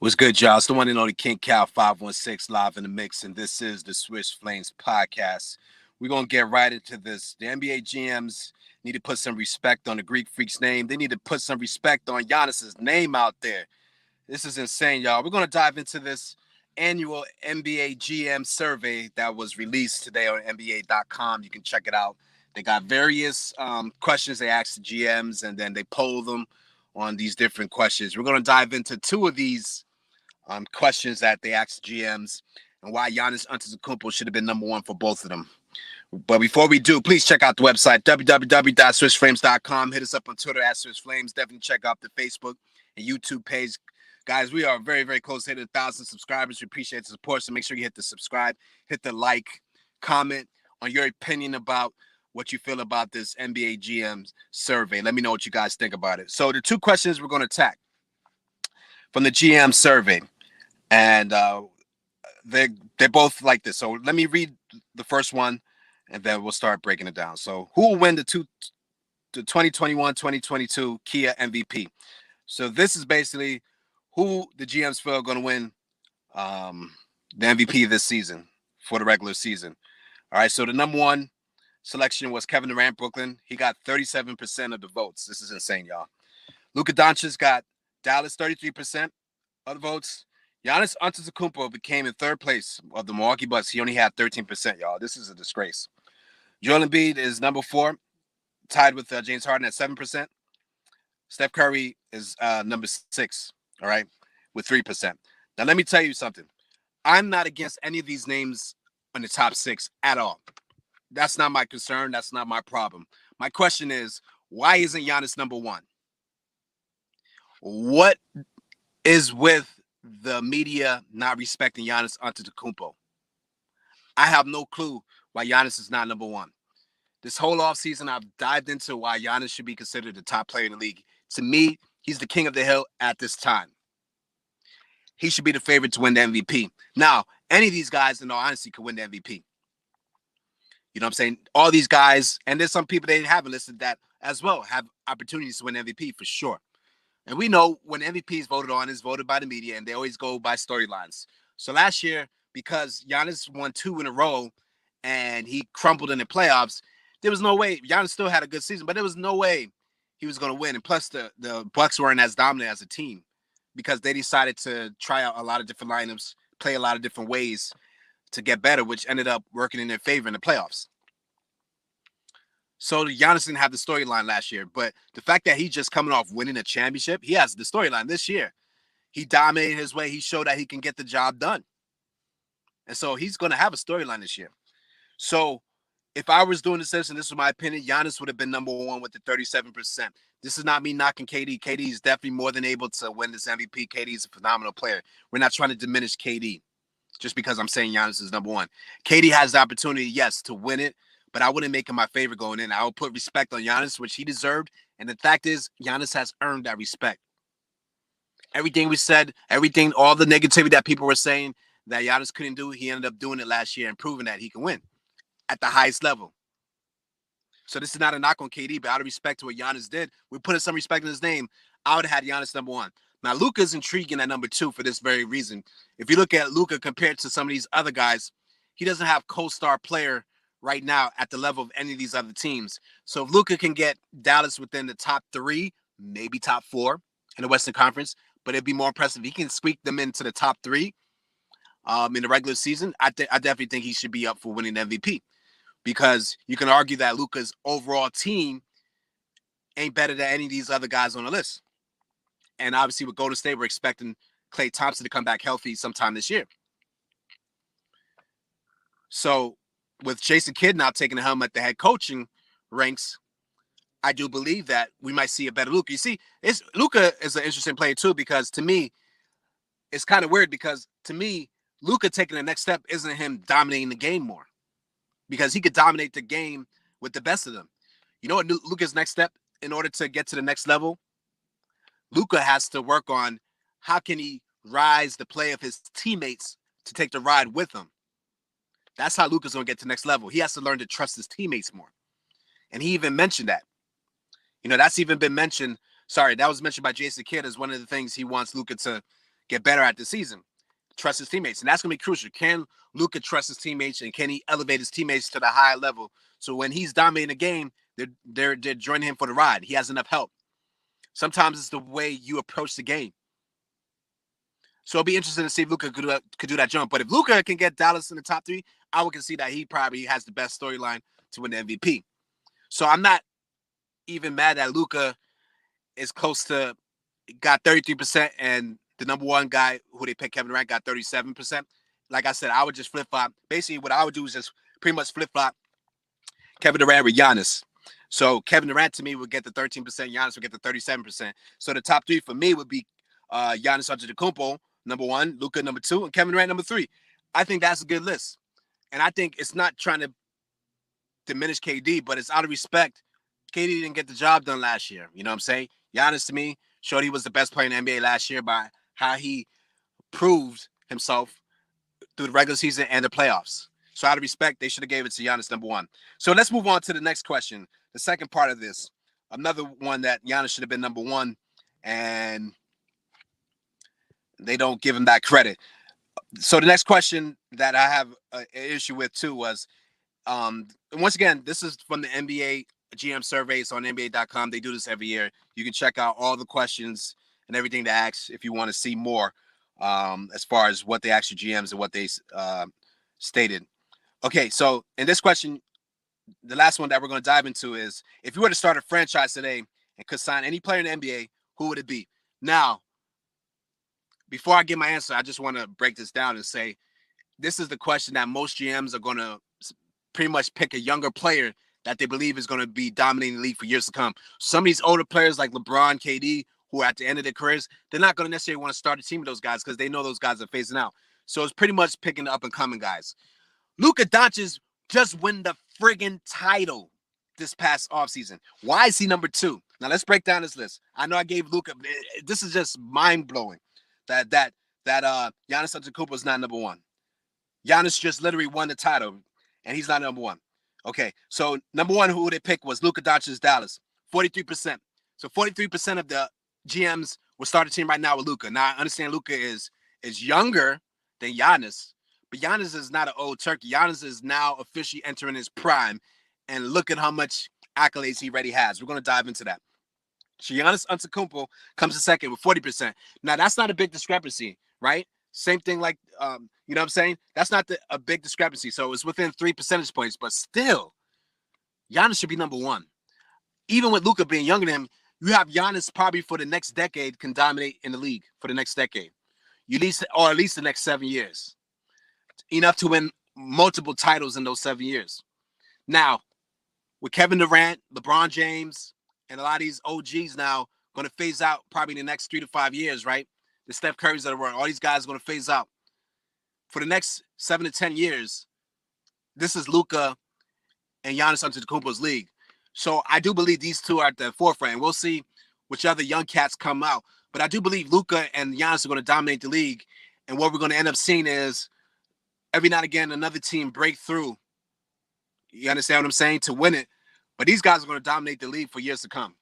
What's good, y'all? It's the one and only King Cal 516 live in the mix, and this is the Swiss Flames podcast. We're going to get right into this. The NBA GMs need to put some respect on the Greek Freak's name. They need to put some respect on Giannis's name out there. This is insane, y'all. We're going to dive into this annual NBA GM survey that was released today on NBA.com. You can check it out. They got various questions they asked the GMs, and then they poll them on these different questions. We're going to dive into two of these questions that they asked GMs and why Giannis Antetokounmpo should have been number one for both of them. But before we do, please check out the website, www.swissflames.com. Hit us up on Twitter at SwissFlames. Definitely check out the Facebook and YouTube page. Guys, we are very, very close to hitting 1,000 subscribers. We appreciate the support, so make sure you hit the subscribe, hit the like, comment on your opinion about what you feel about this NBA GMs survey. Let me know what you guys think about it. So the two questions we're going to attack from the GM survey, and they're both like this. So let me read the first one, and then we'll start breaking it down. So who will win the 2021-2022 Kia MVP? So this is basically who the GMs feel are going to win the MVP this season for the regular season. All right, so the number one selection was Kevin Durant, Brooklyn. He got 37% of the votes. This is insane, y'all. Luka Doncic got Dallas, 33% of the votes. Giannis Antetokounmpo became in third place of the Milwaukee Bucks. He only had 13%, y'all. This is a disgrace. Joel Embiid is number 4, tied with James Harden at 7%. Steph Curry is number 6, all right, with 3%. Now, let me tell you something. I'm not against any of these names in the top 6 at all. That's not my concern. That's not my problem. My question is, why isn't Giannis number 1? What is with the media not respecting Giannis Antetokounmpo? I have no clue why Giannis is not number 1. This whole offseason, I've dived into why Giannis should be considered the top player in the league. To me, he's the king of the hill at this time. He should be the favorite to win the MVP. Now, any of these guys, in all honesty, could win the MVP. You know what I'm saying? All these guys, and there's some people they haven't listed that as well, have opportunities to win MVP for sure. And we know when MVP is voted on, is voted by the media, and they always go by storylines. So last year, because Giannis won 2 in a row and he crumbled in the playoffs, there was no way. Giannis still had a good season, but there was no way he was going to win. And plus, the Bucks weren't as dominant as a team because they decided to try out a lot of different lineups, play a lot of different ways to get better, which ended up working in their favor in the playoffs. So Giannis didn't have the storyline last year, but the fact that he's just coming off winning a championship, he has the storyline this year. He dominated his way. He showed that he can get the job done. And so he's going to have a storyline this year. So if I was doing this, and this was my opinion, Giannis would have been number 1 with the 37%. This is not me knocking KD. KD is definitely more than able to win this MVP. KD is a phenomenal player. We're not trying to diminish KD just because I'm saying Giannis is number 1. KD has the opportunity, yes, to win it, but I wouldn't make him my favorite going in. I would put respect on Giannis, which he deserved. And the fact is, Giannis has earned that respect. Everything we said, all the negativity that people were saying that Giannis couldn't do, he ended up doing it last year and proving that he can win at the highest level. So this is not a knock on KD, but out of respect to what Giannis did, we put some respect in his name. I would have had Giannis number 1. Now, Luka's intriguing at number 2 for this very reason. If you look at Luka compared to some of these other guys, he doesn't have co-star player right now at the level of any of these other teams. So if Luka can get Dallas within the top 3, maybe top 4 in the Western Conference, but it'd be more impressive if he can squeak them into the top 3 in the regular season. I definitely think he should be up for winning the MVP because you can argue that Luka's overall team ain't better than any of these other guys on the list. And obviously with Golden State, we're expecting Klay Thompson to come back healthy sometime this year. So with Jason Kidd now taking the helm at the head coaching ranks, I do believe that we might see a better Luka. You see, Luka is an interesting player too because to me, it's kind of weird because to me, Luka taking the next step isn't him dominating the game more because he could dominate the game with the best of them. You know what Luka's next step in order to get to the next level? Luka has to work on how can he rise the play of his teammates to take the ride with him. That's how Luka's going to get to the next level. He has to learn to trust his teammates more. And he even mentioned that. You know, that's even been mentioned. Sorry, that was mentioned by Jason Kidd as one of the things he wants Luka to get better at the season. Trust his teammates, and that's going to be crucial. Can Luka trust his teammates, and can he elevate his teammates to the higher level? So when he's dominating the game, they're joining him for the ride. He has enough help. Sometimes it's the way you approach the game. So it'll be interesting to see if Luka could do that jump. But if Luka can get Dallas in the top 3, I would concede that he probably has the best storyline to win the MVP. So I'm not even mad that Luka is close to got 33%, and the number one guy who they picked, Kevin Durant, got 37%. Like I said, I would just flip flop. Basically, what I would do is just pretty much flip flop Kevin Durant with Giannis. So Kevin Durant to me would get the 13%, Giannis would get the 37%. So the top 3 for me would be Giannis Antetokounmpo, number 1, Luka number 2, and Kevin Durant number 3. I think that's a good list. And I think it's not trying to diminish KD, but it's out of respect. KD didn't get the job done last year. You know what I'm saying? Giannis, to me, showed he was the best player in the NBA last year by how he proved himself through the regular season and the playoffs. So out of respect, they should have gave it to Giannis number 1. So let's move on to the next question. The second part of this, another one that Giannis should have been number 1, and they don't give him that credit. So the next question that I have an issue with too was, once again, this is from the NBA GM surveys on NBA.com. They do this every year. You can check out all the questions and everything to ask if you want to see more as far as what they asked your GMs and what they stated. Okay, so in this question, the last one that we're going to dive into is, if you were to start a franchise today and could sign any player in the NBA, who would it be? Now, before I give my answer, I just want to break this down and say, this is the question that most GMs are going to pretty much pick a younger player that they believe is going to be dominating the league for years to come. Some of these older players like LeBron, KD, who are at the end of their careers, they're not going to necessarily want to start a team with those guys because they know those guys are phasing out. So it's pretty much picking the up-and-coming guys. Luka Doncic just won the friggin' title this past offseason. Why is he number 2? Now let's break down this list. I know I gave Luka. This is just mind-blowing that Giannis Antetokounmpo is not number 1. Giannis just literally won the title, and he's not number 1. Okay, so number 1 who they picked was Luka Doncic's Dallas, 43%. So 43% of the GMs will start a team right now with Luka. Now I understand Luka is younger than Giannis, but Giannis is not an old turkey. Giannis is now officially entering his prime, and look at how much accolades he already has. We're going to dive into that. So Giannis Antetokounmpo comes in second with 40%. Now that's not a big discrepancy, right? Same thing like, you know what I'm saying? That's not a big discrepancy. So it's within 3 percentage points, but still, Giannis should be number 1. Even with Luka being younger than him, you have Giannis probably for the next decade can dominate in the league for the next decade. Or at least the next 7 years. Enough to win multiple titles in those 7 years. Now, with Kevin Durant, LeBron James, and a lot of these OGs now going to phase out probably in the next 3 to 5 years, right? The Steph Currys of the world, all these guys are going to phase out. For the next 7 to 10 years, this is Luka and Giannis Antetokounmpo's league. So I do believe these two are at the forefront. And we'll see which other young cats come out. But I do believe Luka and Giannis are going to dominate the league. And what we're going to end up seeing is every now and again, another team break through. You understand what I'm saying? To win it. But these guys are going to dominate the league for years to come.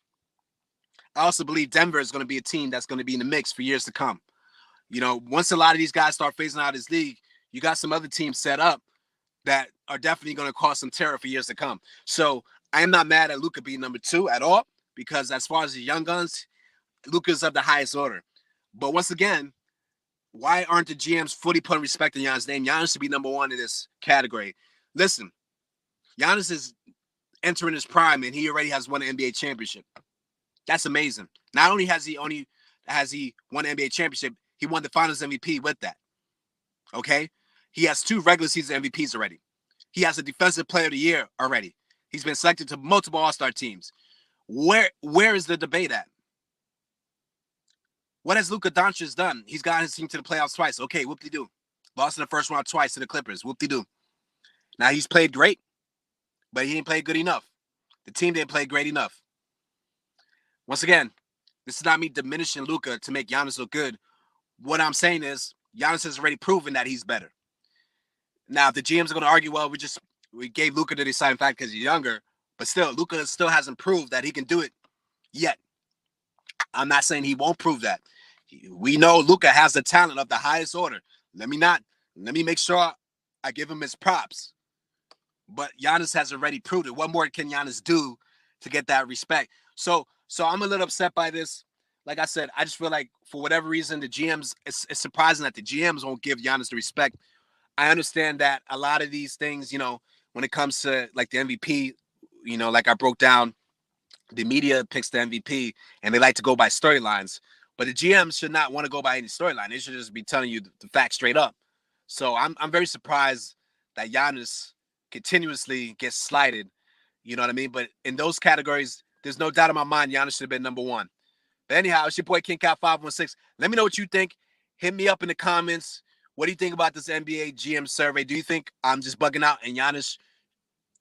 I also believe Denver is going to be a team that's going to be in the mix for years to come. You know, once a lot of these guys start phasing out of this league, you got some other teams set up that are definitely going to cause some terror for years to come. So I am not mad at Luka being number 2 at all, because as far as the young guns, Luka's of the highest order. But once again, why aren't the GMs fully putting respect in Giannis' name? Giannis should be number 1 in this category. Listen, Giannis is entering his prime, and he already has won an NBA championship. That's amazing. Not only has he won an NBA championship, he won the Finals MVP with that. Okay? He has 2 regular season MVPs already. He has a Defensive Player of the Year already. He's been selected to multiple All-Star teams. Where is the debate at? What has Luka Doncic done? He's got his team to the playoffs twice. Okay, whoop-de-doo. Lost in the first round twice to the Clippers. Whoop-de-doo. Now, he's played great, but he didn't play good enough. The team didn't play great enough. Once again, this is not me diminishing Luka to make Giannis look good. What I'm saying is Giannis has already proven that he's better. Now, if the GMs are going to argue, well, we gave Luka the deciding fact because he's younger, but still, Luka still hasn't proved that he can do it yet. I'm not saying he won't prove that. We know Luka has the talent of the highest order. Let me make sure I give him his props. But Giannis has already proved it. What more can Giannis do to get that respect? So I'm a little upset by this. Like I said, I just feel like for whatever reason, the GMs, it's surprising that the GMs won't give Giannis the respect. I understand that a lot of these things, when it comes to like the MVP, like I broke down, the media picks the MVP and they like to go by storylines. But the GMs should not want to go by any storyline. They should just be telling you the facts straight up. So I'm very surprised that Giannis continuously gets slighted. You know what I mean? But in those categories, there's no doubt in my mind Giannis should have been number one. But anyhow, it's your boy King Cat 516. Let me know what you think. Hit me up in the comments. What do you think about this NBA GM survey? Do you think I'm just bugging out and Giannis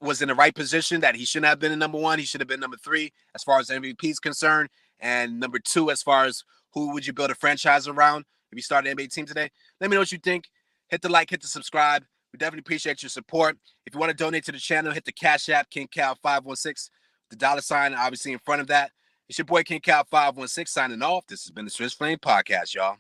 was in the right position, that he shouldn't have been in number one? He should have been number three as far as MVP is concerned, and number two as far as who would you build a franchise around if you started an NBA team today? Let me know what you think. Hit the like, hit the subscribe. We definitely appreciate your support. If you want to donate to the channel, hit the Cash App, King Cal 516, the $ obviously in front of that. It's your boy King Cal 516 signing off. This has been the Swiss Flame Podcast, y'all.